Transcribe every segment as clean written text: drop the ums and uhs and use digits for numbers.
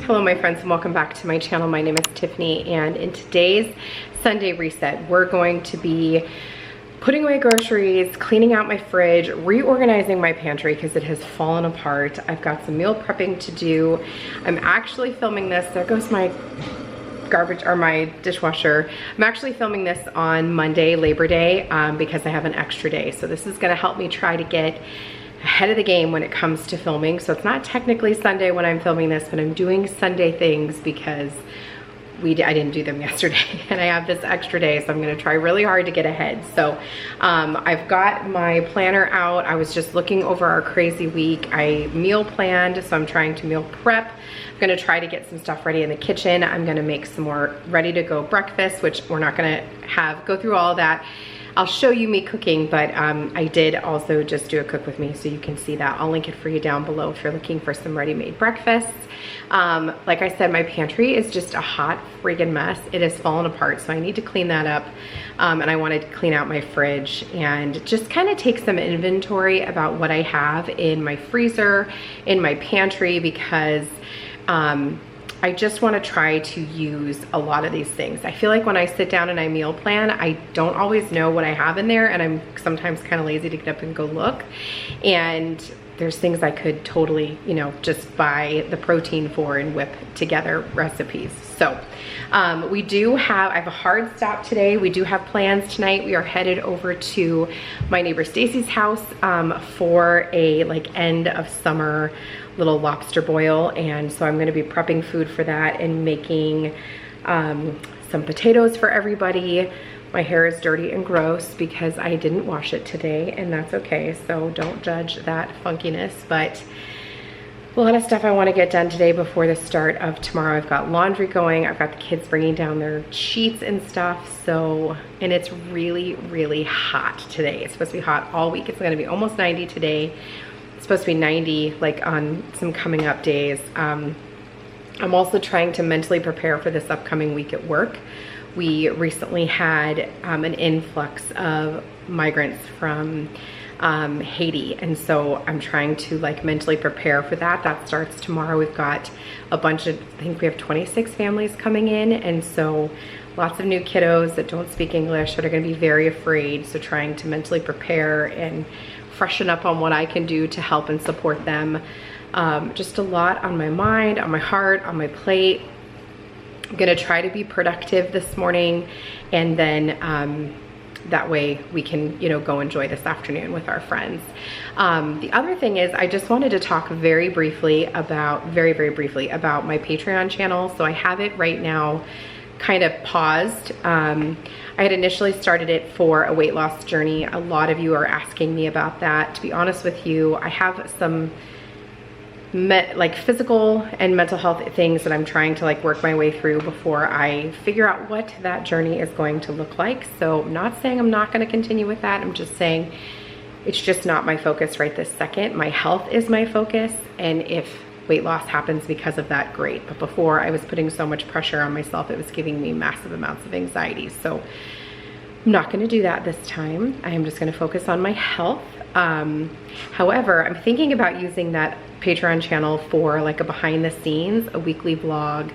Hello my friends and welcome back to my channel. My name is Tiffany and in today's Sunday reset, we're going to be putting away groceries, cleaning out my fridge, reorganizing my pantry because it has fallen apart. I've got some meal prepping to do. I'm actually filming this, there goes my garbage or my dishwasher. I'm actually filming this on Monday, Labor Day, because I have an extra day. So this is gonna help me try to get ahead of the game when it comes to filming. So it's not technically Sunday when I'm filming this, but I'm doing Sunday things because I didn't do them yesterday and I have this extra day, so I'm gonna try really hard to get ahead. So I've got my planner out. I was just looking over our crazy week. I meal planned, so I'm trying to meal prep. I'm gonna try to get some stuff ready in the kitchen. I'm gonna make some more ready to go breakfast, which we're not gonna go through all that. I'll show you me cooking, but I did also just do a cook with me, so you can see that. I'll link it for you down below if you're looking for some ready-made breakfasts. Like I said, my pantry is just a hot friggin' mess. It has fallen apart, so I need to clean that up. And I wanted to clean out my fridge and just kind of take some inventory about what I have in my freezer, in my pantry, because I just want to try to use a lot of these things. I feel like when I sit down and I meal plan, I don't always know what I have in there, and I'm sometimes kind of lazy to get up and go look. And there's things I could totally, you know, just buy the protein for and whip together recipes. So I have a hard stop today. We do have plans tonight. We are headed over to my neighbor Stacy's house for a end of summer little lobster boil, and so I'm going to be prepping food for that and making some potatoes for everybody. My hair is dirty and gross because I didn't wash it today, and that's okay, so don't judge that funkiness. But a lot of stuff I want to get done today before the start of tomorrow. I've got laundry going, I've got the kids bringing down their sheets and stuff, and it's really, really hot today. It's supposed to be hot all week. It's going to be almost 90 today. It's supposed to be 90 on some coming up days. I'm also trying to mentally prepare for this upcoming week at work. We recently had an influx of migrants from Haiti, and so I'm trying to mentally prepare for that. That starts tomorrow. We've got a bunch of, I think we have 26 families coming in, and so lots of new kiddos that don't speak English that are going to be very afraid. So trying to mentally prepare and freshen up on what I can do to help and support them. Just a lot on my mind, on my heart, on my plate. I'm gonna try to be productive this morning, and then that way we can, go enjoy this afternoon with our friends. The other thing is I just wanted to talk very briefly about my Patreon channel. So I have it right now kind of paused. I had initially started it for a weight loss journey. A lot of you are asking me about that. To be honest with you, I have some physical and mental health things that I'm trying to work my way through before I figure out what that journey is going to look like. So I'm not saying I'm not going to continue with that. I'm just saying it's just not my focus right this second. My health is my focus, and if weight loss happens because of that, great. But before, I was putting so much pressure on myself, it was giving me massive amounts of anxiety. So I'm not going to do that this time. I am just going to focus on my health. However, I'm thinking about using that Patreon channel for a behind the scenes, a weekly vlog.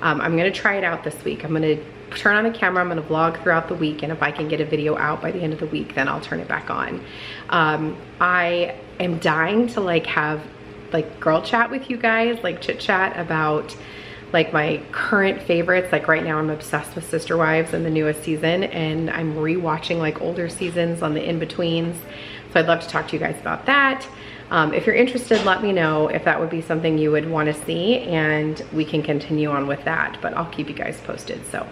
I'm going to try it out this week. I'm going to turn on the camera, I'm going to vlog throughout the week, and if I can get a video out by the end of the week, then I'll turn it back on. I am dying to have girl chat with you guys, chit chat about my current favorites. Right now I'm obsessed with Sister Wives and the newest season, and I'm rewatching older seasons on the in-betweens. So I'd love to talk to you guys about that. If you're interested, let me know if that would be something you would want to see, and we can continue on with that, but I'll keep you guys posted. So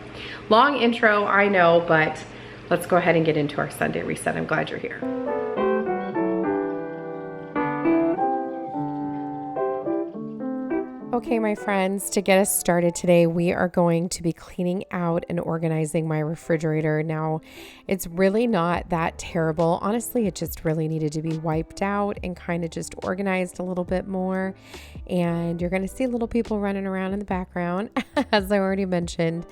long intro, I know, but let's go ahead and get into our Sunday reset. I'm glad you're here. Okay, my friends, to get us started today, we are going to be cleaning out and organizing my refrigerator. Now, it's really not that terrible. Honestly, it just really needed to be wiped out and kind of just organized a little bit more. And you're going to see little people running around in the background. As I already mentioned,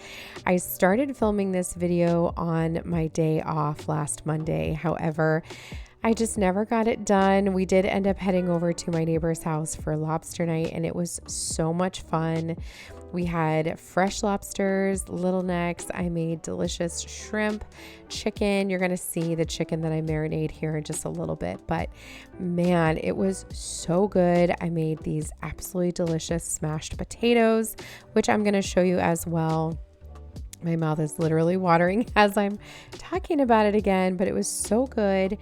I started filming this video on my day off last Monday. However, I just never got it done. We did end up heading over to my neighbor's house for lobster night, and it was so much fun. We had fresh lobsters, little necks. I made delicious shrimp, chicken. You're going to see the chicken that I marinate here in just a little bit, but man, it was so good. I made these absolutely delicious smashed potatoes, which I'm going to show you as well. My mouth is literally watering as I'm talking about it again, but it was so good.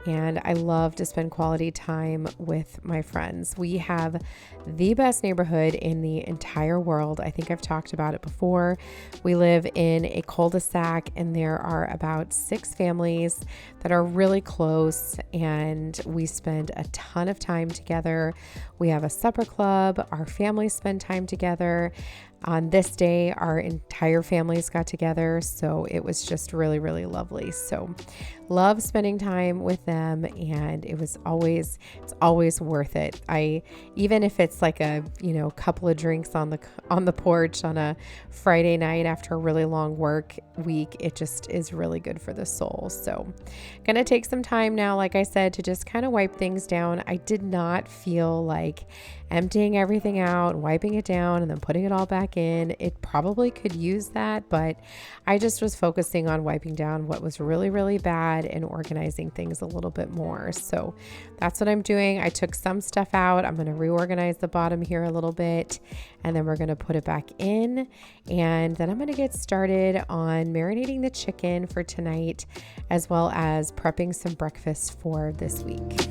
And I love to spend quality time with my friends. We have the best neighborhood in the entire world. I think I've talked about it before. We live in a cul-de-sac, and there are about 6 families that are really close, and we spend a ton of time together. We have a supper club. Our families spend time together. On this day, our entire families got together, so it was just really, really lovely. So love spending time with them, and it's always worth it. Even if it's like a, couple of drinks on the porch on a Friday night after a really long work week, it just is really good for the soul. So gonna take some time now, like I said, to just kind of wipe things down. I did not feel like emptying everything out, wiping it down, and then putting it all back in. It probably could use that, but I just was focusing on wiping down what was really, really bad and organizing things a little bit more. So that's what I'm doing. I took some stuff out. I'm going to reorganize the bottom here a little bit, and then we're going to put it back in. And then I'm going to get started on marinating the chicken for tonight, as well as prepping some breakfast for this week.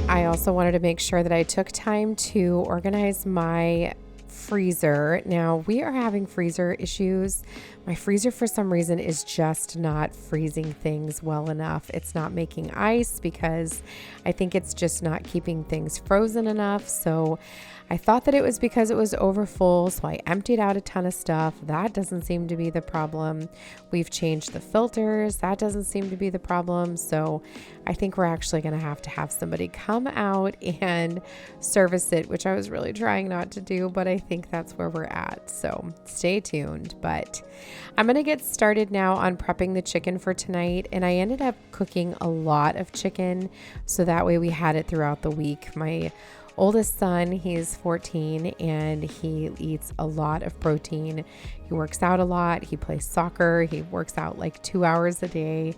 I also wanted to make sure that I took time to organize my freezer. Now we are having freezer issues. My freezer for some reason is just not freezing things well enough. It's not making ice because I think it's just not keeping things frozen enough. So I thought that it was because it was over full, so I emptied out a ton of stuff. That doesn't seem to be the problem. We've changed the filters. That doesn't seem to be the problem. So I think we're actually going to have somebody come out and service it, which I was really trying not to do, but I think that's where we're at. So stay tuned. But I'm going to get started now on prepping the chicken for tonight. And I ended up cooking a lot of chicken, so that way we had it throughout the week. My oldest son, he's 14, and he eats a lot of protein. He works out a lot. He plays soccer. He works out like 2 hours a day,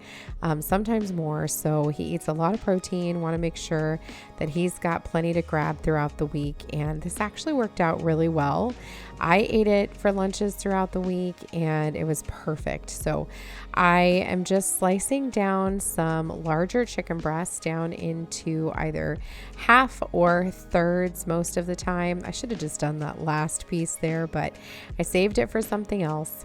sometimes more. So he eats a lot of protein. Want to make sure that he's got plenty to grab throughout the week. And this actually worked out really well. I ate it for lunches throughout the week, and it was perfect. So I am just slicing down some larger chicken breasts down into either half or thirds most of the time. I should have just done that last piece there, but I saved it for something else.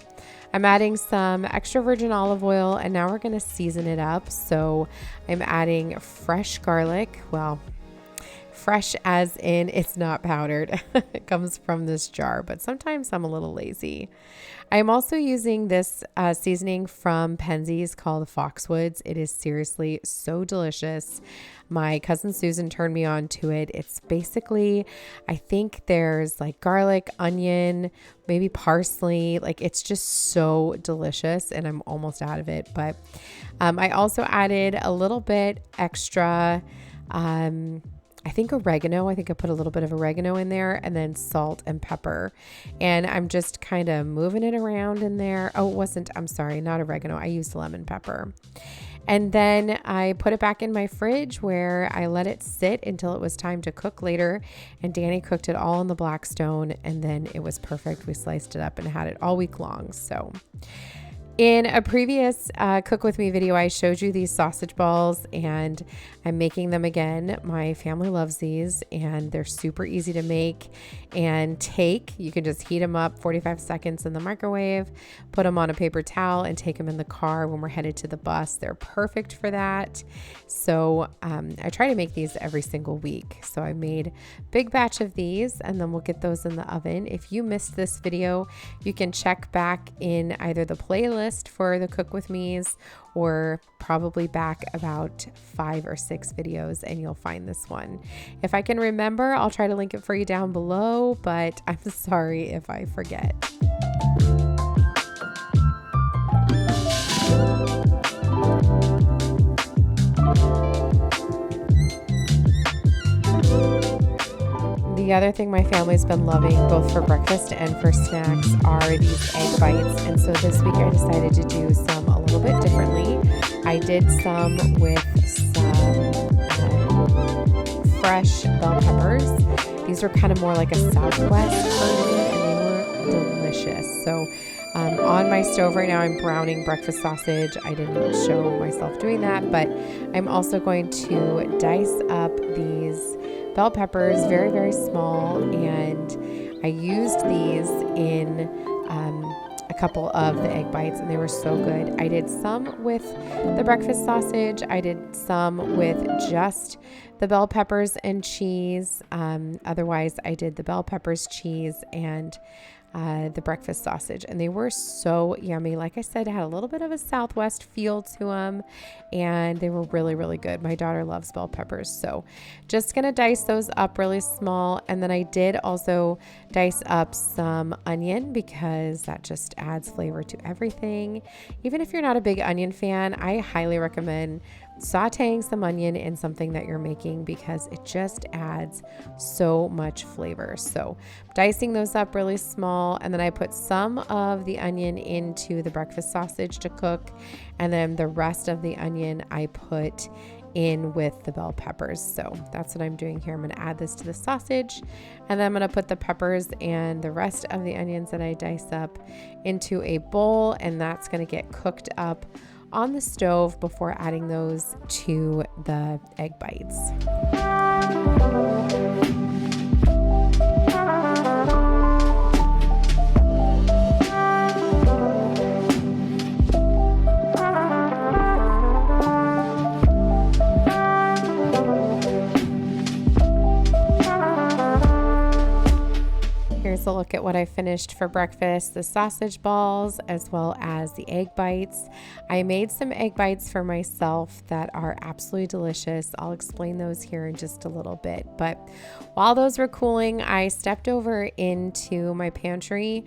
I'm adding some extra virgin olive oil, and now we're going to season it up. So I'm adding fresh garlic. Well, fresh as in it's not powdered. It comes from this jar, but sometimes I'm a little lazy. I'm also using this seasoning from Penzeys called Foxwoods. It is seriously so delicious. My cousin Susan turned me on to it. It's basically, I think there's like garlic, onion, maybe parsley. Like, it's just so delicious, and I'm almost out of it. But I also added a little bit extra I think oregano. I think I put a little bit of oregano in there, and then salt and pepper. And I'm just kind of moving it around in there. Oh, it wasn't, I'm sorry, not oregano. I used lemon pepper. And then I put it back in my fridge where I let it sit until it was time to cook later. And Danny cooked it all in the Blackstone, and then it was perfect. We sliced it up and had it all week long. So in a previous Cook With Me video, I showed you these sausage balls, and I'm making them again. My family loves these, and they're super easy to make and take. You can just heat them up 45 seconds in the microwave, put them on a paper towel, and take them in the car when we're headed to the bus. They're perfect for that. So I try to make these every single week. So I made a big batch of these, and then we'll get those in the oven. If you missed this video, you can check back in either the playlist for the Cook With Me's, or probably back about 5 or 6 videos, and you'll find this one. If I can remember, I'll try to link it for you down below, but I'm sorry if I forget. The other thing my family's been loving, both for breakfast and for snacks, are these egg bites. And so this week I decided to do some a little bit differently. I did some with some fresh bell peppers. These are kind of more like a Southwest version, and they were delicious. So on my stove right now, I'm browning breakfast sausage. I didn't show myself doing that, but I'm also going to dice up these bell peppers, very, very small, and I used these in a couple of the egg bites, and they were so good. I did some with the breakfast sausage. I did some with just the bell peppers and cheese. Otherwise, I did the bell peppers, cheese, and the breakfast sausage, and they were so yummy. Like I said, it had a little bit of a Southwest feel to them, and they were really, really good. My daughter loves bell peppers, so just gonna dice those up really small. And then I did also dice up some onion, because that just adds flavor to everything. Even if you're not a big onion fan, I highly recommend sauteing some onion in something that you're making, because it just adds so much flavor. So dicing those up really small, and then I put some of the onion into the breakfast sausage to cook, and then the rest of the onion I put in with the bell peppers. So that's what I'm doing here. I'm going to add this to the sausage, and then I'm going to put the peppers and the rest of the onions that I diced up into a bowl, and that's going to get cooked up on the stove before adding those to the egg bites. Here's a look at what I finished for breakfast: the sausage balls as well as the egg bites. I made some egg bites for myself that are absolutely delicious. I'll explain those here in just a little bit. But while those were cooling, I stepped over into my pantry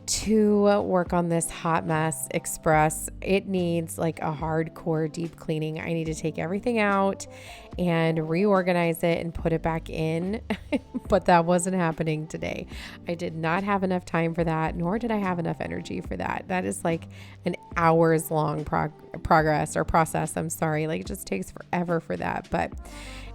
to work on this hot mess express. It needs like a hardcore deep cleaning. I need to take everything out and reorganize it and put it back in, but that wasn't happening today. I did not have enough time for that, nor did I have enough energy for that. That is like an hours long process. I'm sorry. Like, it just takes forever for that. But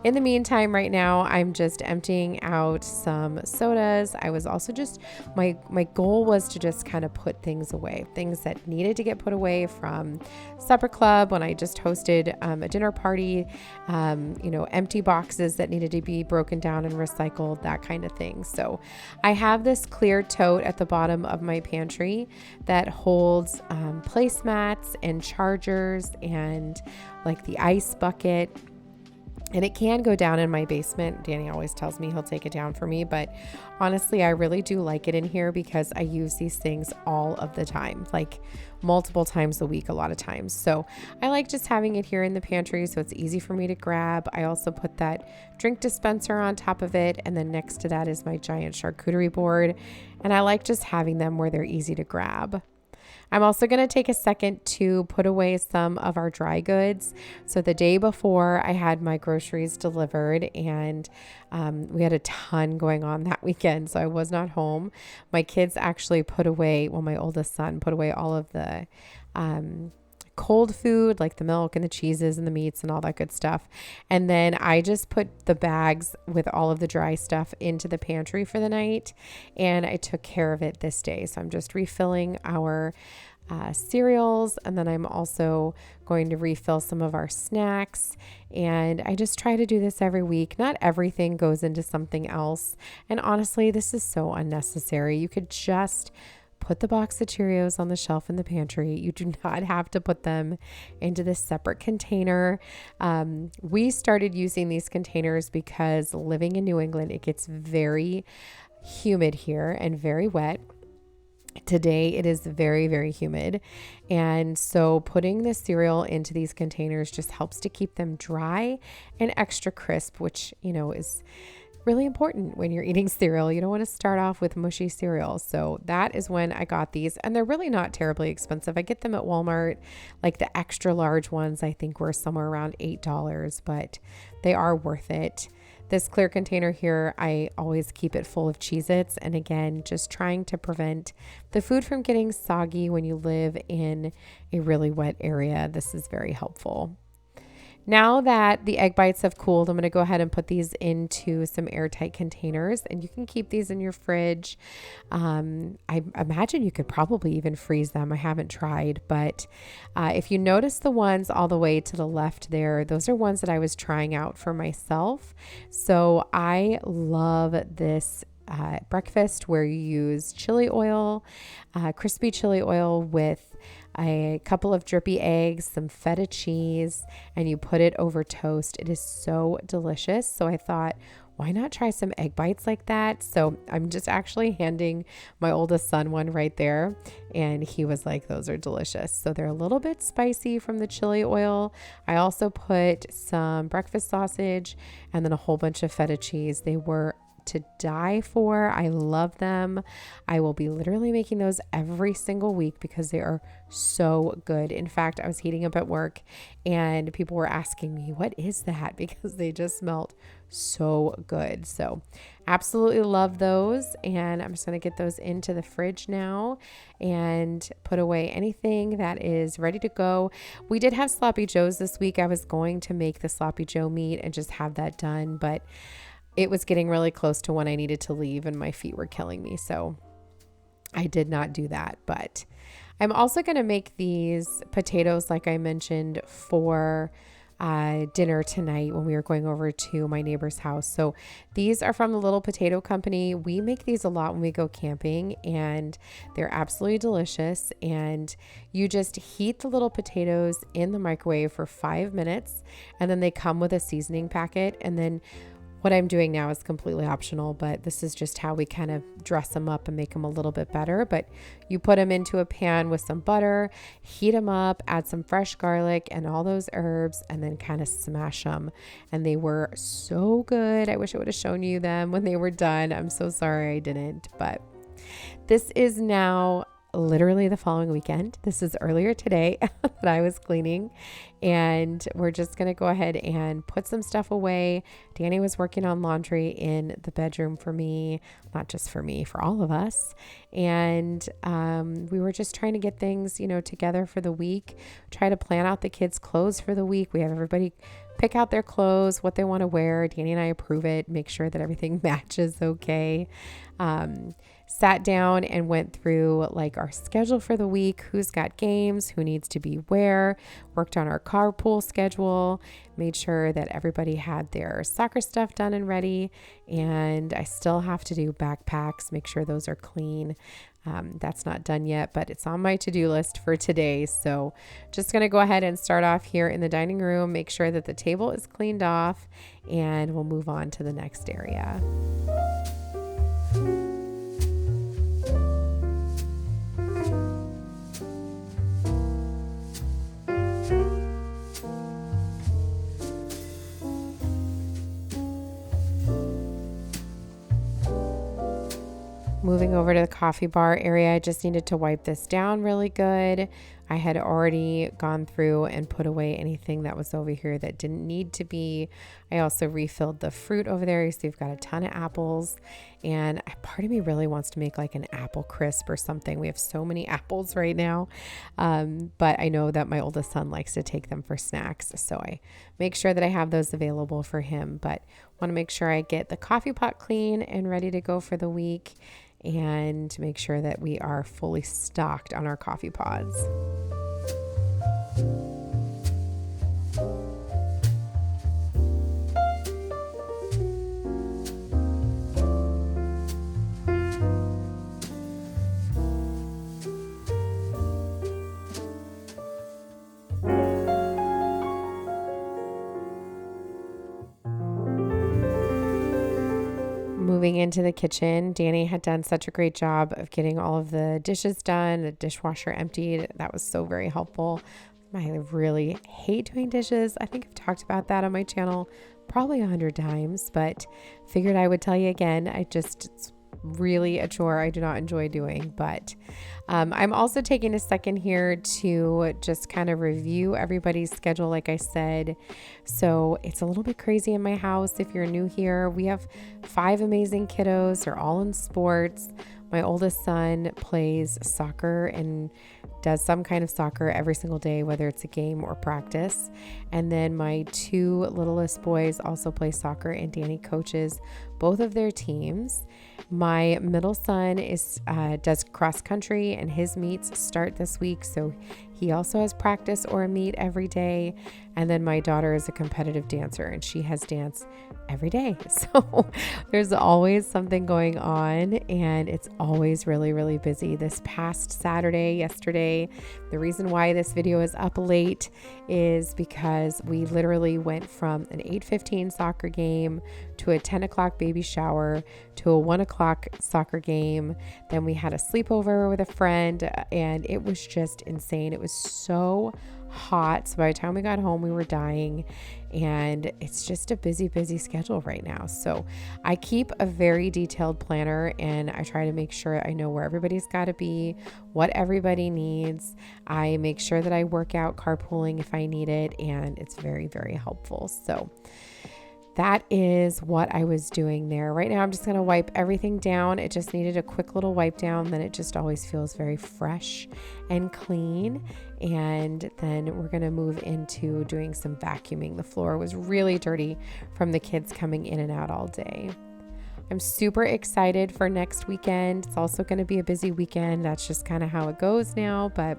in the meantime, right now, I'm just emptying out some sodas. I was also just, my goal was to just kind of put things away, things that needed to get put away from supper club when I just hosted a dinner party, empty boxes that needed to be broken down and recycled, that kind of thing. So I have this clear tote at the bottom of my pantry that holds placemats and chargers and like the ice bucket. And it can go down in my basement. Danny always tells me he'll take it down for me, but honestly, I really do like it in here because I use these things all of the time, like multiple times a week, a lot of times. So I like just having it here in the pantry so it's easy for me to grab. I also put that drink dispenser on top of it, and then next to that is my giant charcuterie board, and I like just having them where they're easy to grab. I'm also going to take a second to put away some of our dry goods. So the day before I had my groceries delivered, and we had a ton going on that weekend, so I was not home. My kids actually put away, well, my oldest son put away all of the cold food, like the milk and the cheeses and the meats and all that good stuff. And then I just put the bags with all of the dry stuff into the pantry for the night, and I took care of it this day. So I'm just refilling our cereals, and then I'm also going to refill some of our snacks. And I just try to do this every week. Not everything goes into something else. And honestly, this is so unnecessary. You could just put the box of Cheerios on the shelf in the pantry. You do not have to put them into this separate container. We started using these containers because living in New England, it gets very humid here and very wet. Today it is very, very humid. And so putting the cereal into these containers just helps to keep them dry and extra crisp, which, is really important when you're eating cereal. You don't want to start off with mushy cereal. So that is when I got these, and they're really not terribly expensive. I get them at Walmart, like the extra large ones, I think were somewhere around $8, but they are worth it. This clear container here, I always keep it full of Cheez-Its. And again, just trying to prevent the food from getting soggy when you live in a really wet area. This is very helpful. Now that the egg bites have cooled, I'm going to go ahead and put these into some airtight containers, and you can keep these in your fridge. I imagine you could probably even freeze them. I haven't tried, but if you notice the ones all the way to the left there, those are ones that I was trying out for myself. So I love this breakfast where you use chili oil, crispy chili oil with a couple of drippy eggs, some feta cheese, and you put it over toast. It is so delicious. So I thought, why not try some egg bites like that? So I'm just actually handing my oldest son one right there, and he was like, those are delicious. So they're a little bit spicy from the chili oil. I also put some breakfast sausage and then a whole bunch of feta cheese. They were to die for. I love them. I will be literally making those every single week because they are so good. In fact, I was heating up at work and people were asking me, what is that? Because they just smelled so good. So absolutely love those. And I'm just going to get those into the fridge now and put away anything that is ready to go. We did have sloppy joes this week. I was going to make the sloppy joe meat and just have that done, but it was getting really close to when I needed to leave and my feet were killing me. So I did not do that, but I'm also going to make these potatoes, like I mentioned, for dinner tonight when we were going over to my neighbor's house. So these are from the Little Potato Company. We make these a lot when we go camping, and they're absolutely delicious. And you just heat the little potatoes in the microwave for 5 minutes, and then they come with a seasoning packet. And then what I'm doing now is completely optional, but this is just how we kind of dress them up and make them a little bit better. But you put them into a pan with some butter, heat them up, add some fresh garlic and all those herbs, and then kind of smash them. And they were so good. I wish I would have shown you them when they were done. I'm so sorry I didn't, but this is now literally the following weekend. This is earlier today that I was cleaning, and we're just going to go ahead and put some stuff away. Danny was working on laundry in the bedroom for me, not just for me, for all of us. And we were just trying to get things, together for the week, try to plan out the kids' clothes for the week. We have everybody pick out their clothes, what they want to wear. Danny and I approve it, make sure that everything matches okay. Sat down and went through like our schedule for the week, who's got games, who needs to be where, worked on our carpool schedule, made sure that everybody had their soccer stuff done and ready. And I still have to do backpacks, make sure those are clean. That's not done yet, but it's on my to-do list for today. So just going to go ahead and start off here in the dining room, make sure that the table is cleaned off, and we'll move on to the next area. Moving over to the coffee bar area, I just needed to wipe this down really good. I had already gone through and put away anything that was over here that didn't need to be. I also refilled the fruit over there. You see we've got a ton of apples, and part of me really wants to make like an apple crisp or something. We have so many apples right now, but I know that my oldest son likes to take them for snacks, so I make sure that I have those available for him. But want to make sure I get the coffee pot clean and ready to go for the week, and make sure that we are fully stocked on our coffee pods. Moving into the kitchen, Danny had done such a great job of getting all of the dishes done, the dishwasher emptied. That was so very helpful. I really hate doing dishes. I think I've talked about that on my channel probably 100 times, but figured I would tell you again. It's really a chore I do not enjoy doing, but I'm also taking a second here to just kind of review everybody's schedule, like I said. So it's a little bit crazy in my house. If you're new here, we have 5 amazing kiddos. They're all in sports. My oldest son plays soccer and does some kind of soccer every single day, whether it's a game or practice. And then my 2 littlest boys also play soccer, and Danny coaches both of their teams. My middle son does cross country, and his meets start this week, so he also has practice or a meet every day. And then my daughter is a competitive dancer, and she has dance every day. So there's always something going on, and it's always really, really busy. This past yesterday, the reason why this video is up late is because we literally went from an 8:15 soccer game to a 10 o'clock baby shower to a 1 o'clock soccer game. Then we had a sleepover with a friend, and it was just insane. It was so hot. So by the time we got home, we were dying, and it's just a busy schedule right now. So I keep a very detailed planner, and I try to make sure I know where everybody's got to be, what everybody needs. I make sure that I work out carpooling if I need it, and it's very, very helpful. So that is what I was doing there. Right now, I'm just going to wipe everything down. It just needed a quick little wipe down. Then it just always feels very fresh and clean. And then we're going to move into doing some vacuuming. The floor was really dirty from the kids coming in and out all day. I'm super excited for next weekend. It's also going to be a busy weekend. That's just kind of how it goes now. But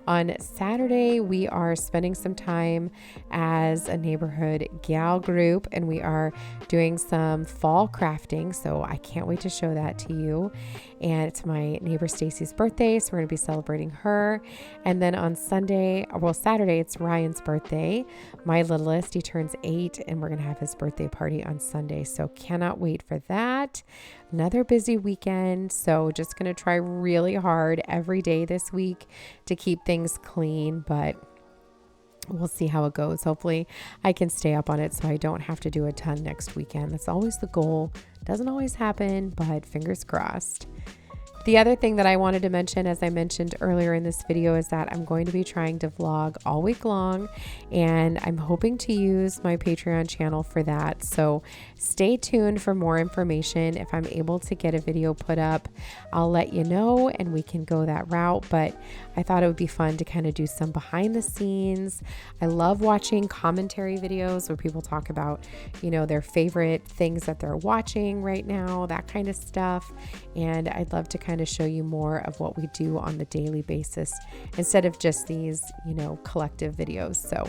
on Saturday, we are spending some time as a neighborhood gal group, and we are doing some fall crafting. So I can't wait to show that to you. And it's my neighbor Stacy's birthday, so we're going to be celebrating her. And then on Saturday, it's Ryan's birthday. My littlest, he turns 8, and we're going to have his birthday party on Sunday. So cannot wait for that. Another busy weekend. So just going to try really hard every day this week to keep things clean, but we'll see how it goes. Hopefully I can stay up on it so I don't have to do a ton next weekend. That's always the goal. Doesn't always happen, but fingers crossed. The other thing that I wanted to mention, as I mentioned earlier in this video, is that I'm going to be trying to vlog all week long, and I'm hoping to use my Patreon channel for that. So stay tuned for more information. If I'm able to get a video put up, I'll let you know and we can go that route. But I thought it would be fun to kind of do some behind the scenes. I love watching commentary videos where people talk about, their favorite things that they're watching right now, that kind of stuff. And I'd love to kind of show you more of what we do on the daily basis instead of just these, collective videos. So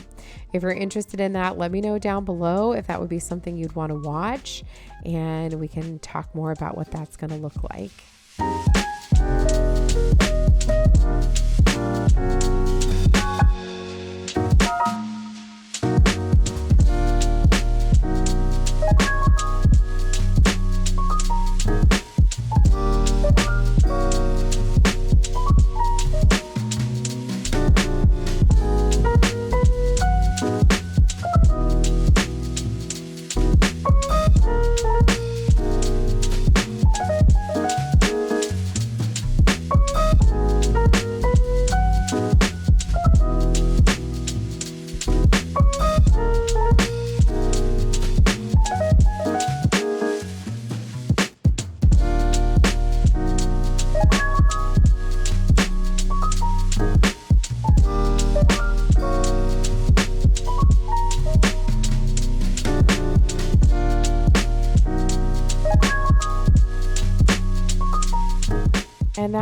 if you're interested in that, let me know down below if that would be something you'd want to watch, and we can talk more about what that's going to look like.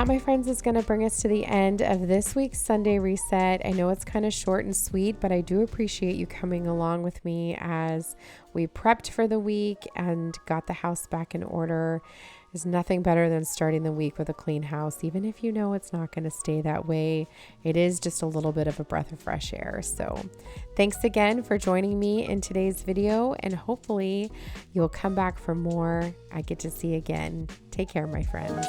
my friends, is going to bring us to the end of this week's Sunday Reset. I know it's kind of short and sweet, but I do appreciate you coming along with me as we prepped for the week and got the house back in order. There's nothing better than starting the week with a clean house, even if you know it's not going to stay that way. It is just a little bit of a breath of fresh air. So thanks again for joining me in today's video, and hopefully you'll come back for more. I get to see you again. Take care, my friends.